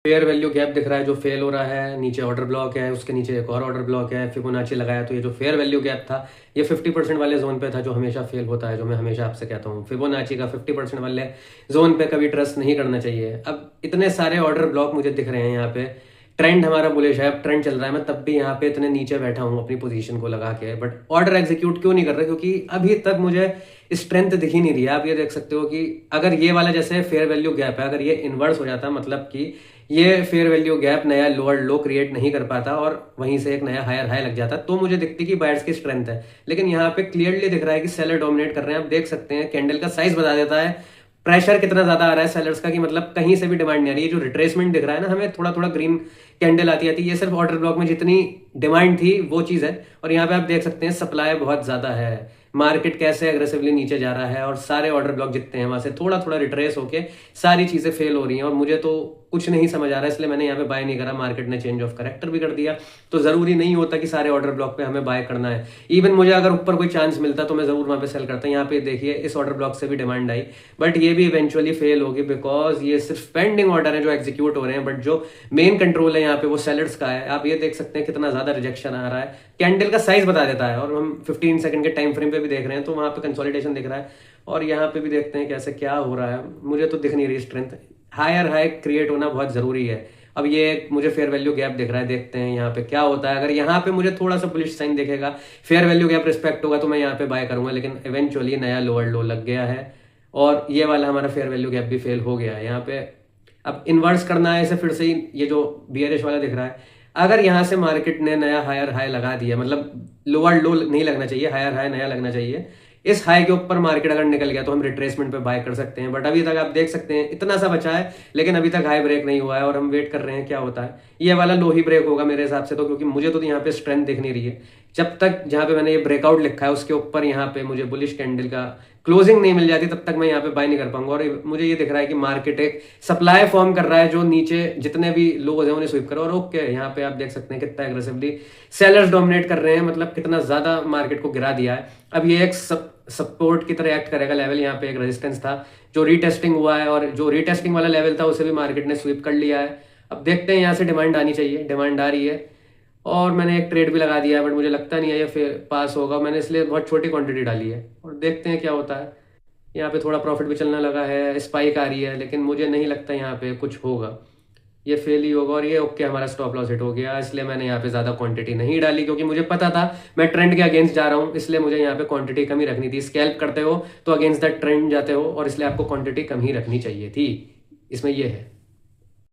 Fair value gap दिख रहा है जो फेल हो रहा है, नीचे ऑर्डर ब्लॉक है, उसके नीचे एक और ऑर्डर ब्लॉक है, फिबोनाची लगाया तो ये जो फेयर वैल्यू गैप था ये 50% वाले जोन पे था जो हमेशा फेल होता है, जो मैं हमेशा आपसे कहता हूँ फिबोनाची का 50% वाले जोन पे कभी ट्रस्ट नहीं करना चाहिए। अब इतने सारे ऑर्डर ब्लॉक मुझे दिख रहे हैं यहाँ पे, ट्रेंड हमारा बुलिश है, अब ट्रेंड चल रहा है, मैं तब भी यहाँ पे इतने नीचे बैठा हूँ अपनी पोजीशन को लगा के, बट ऑर्डर एग्जीक्यूट क्यों नहीं कर रहे? क्योंकि अभी तक मुझे स्ट्रेंथ दिख ही नहीं रही है। आप ये देख सकते हो कि अगर ये वाला जैसे फेयर वैल्यू गैप है, अगर ये इन्वर्स हो जाता मतलब कि ये फेयर वैल्यू गैप नया लोअर लो क्रिएट नहीं कर पाता और वहीं से एक नया हायर हाई लग जाता, तो मुझे दिखती कि बायर्स की स्ट्रेंथ है। लेकिन यहाँ पे क्लियरली दिख रहा है कि सेलर डोमिनेट कर रहे हैं। आप देख सकते हैं कैंडल का साइज बता देता है प्रेशर कितना ज्यादा आ रहा है सेलर्स का, कि मतलब कहीं से भी डिमांड नहीं आ रही है। जो रिट्रेसमेंट दिख रहा है ना हमें, थोड़ा थोड़ा ग्रीन कैंडल आती है, ये सिर्फ ऑर्डर ब्लॉक में जितनी डिमांड थी वो चीज है। और यहाँ पे आप देख सकते हैं सप्लाई बहुत ज्यादा है, मार्केट कैसे अग्रेसिवली नीचे जा रहा है और सारे ऑर्डर ब्लॉक जितने हैं वहां से थोड़ा थोड़ा रिट्रेस होके सारी चीजें फेल हो रही हैं और मुझे तो कुछ नहीं समझ आ रहा है, इसलिए मैंने यहाँ पे बाय नहीं करा। मार्केट ने चेंज ऑफ करेक्टर भी कर दिया, तो जरूरी नहीं होता कि सारे ऑर्डर ब्लॉक पे हमें बाय करना है। इवन मुझे अगर ऊपर कोई चांस मिलता तो मैं जरूर वहां पे सेल करता। यहाँ पे देखिए इस ऑर्डर ब्लॉक से भी डिमांड आई, बट ये भी इवेंचुअली फेल होगी बिकॉज ये सिर्फ पेंडिंग ऑर्डर है जो एग्जीक्यूट हो रहे हैं, बट जो मेन कंट्रोल है यहाँ पे वो सेलर्स का है। आप ये देख सकते हैं कितना ज्यादा रिजेक्शन आ रहा है, कैंडल का साइज बता देता है, और हम 15 सेकंड के टाइम फ्रेम पे भी देख रहे हैं तो वहां पे कंसोलिडेशन दिख रहा है। और यहाँ पे भी देखते हैं कैसे क्या हो रहा है, मुझे तो दिख नहीं रही स्ट्रेंथ। हायर हाई क्रिएट होना बहुत जरूरी है। अब ये मुझे फेयर वैल्यू गैप दिख रहा है, देखते हैं यहाँ पे क्या होता है। अगर यहाँ पे मुझे थोड़ा सा बुलिश साइन दिखेगा, फेयर वैल्यू गैप रिस्पेक्ट होगा तो मैं यहाँ पे बाय करूंगा, लेकिन इवेंचुअली नया लोअर लो लग गया है और ये वाला हमारा फेयर वैल्यू गैप भी फेल हो गया है। यहाँ पे अब इन्वर्स करना है इसे फिर से ही, ये जो बियरिश वाला दिख रहा है, अगर यहाँ से मार्केट ने नया हायर हाई लगा दिया, मतलब लोअर लो नहीं लगना चाहिए, हायर हाई नया लगना चाहिए, इस हाई के ऊपर मार्केट अगर निकल गया तो हम रिट्रेसमेंट पे बाय कर सकते हैं। बट अभी तक आप देख सकते हैं इतना सा बचा है, लेकिन अभी तक हाई ब्रेक नहीं हुआ है और हम वेट कर रहे हैं क्या होता है। ये वाला लो ही ब्रेक होगा मेरे हिसाब से तो, क्योंकि मुझे तो यहाँ पे स्ट्रेंथ दिख नहीं रही है। जब तक जहां पे मैंने ये ब्रेकआउट लिखा है उसके ऊपर यहाँ पे मुझे बुलिश कैंडल का क्लोजिंग नहीं मिल जाती, तब तक मैं यहाँ पे बाय नहीं कर पाऊंगा। और मुझे ये दिख रहा है कि मार्केट एक सप्लाई फॉर्म कर रहा है जो नीचे जितने भी लोग हैं उन्हें स्वीप करो। और ओके, यहाँ पे आप देख सकते हैं कितना एग्रेसिवली सेलर्स डोमिनेट कर रहे हैं, मतलब कितना ज्यादा मार्केट को गिरा दिया है। अब ये एक सपोर्ट की तरह एक्ट करेगा लेवल, यहाँ पे एक रेजिस्टेंस था जो रीटेस्टिंग हुआ है और जो रीटेस्टिंग वाला लेवल था उसे भी मार्केट ने स्वीप कर लिया है। अब देखते हैं यहाँ से डिमांड आनी चाहिए, डिमांड आ रही है और मैंने एक ट्रेड भी लगा दिया है, बट मुझे लगता नहीं है ये फिर पास होगा। मैंने इसलिए बहुत छोटी क्वांटिटी डाली है और देखते हैं क्या होता है। यहाँ पे थोड़ा प्रॉफिट भी चलने लगा है, स्पाइक आ रही है, लेकिन मुझे नहीं लगता यहाँ पे कुछ होगा, ये फेल ही होगा। और ये ओके, हमारा स्टॉप लॉस हिट हो गया, इसलिए मैंने यहाँ पे ज्यादा क्वांटिटी नहीं डाली क्योंकि मुझे पता था मैं ट्रेंड के अगेंस्ट जा रहा हूँ, इसलिए मुझे यहाँ पे क्वांटिटी कम ही रखनी थी। स्कैल्प करते हो तो अगेंस्ट दैट ट्रेंड जाते हो और इसलिए आपको क्वांटिटी कम ही रखनी चाहिए थी, इसमें ये है।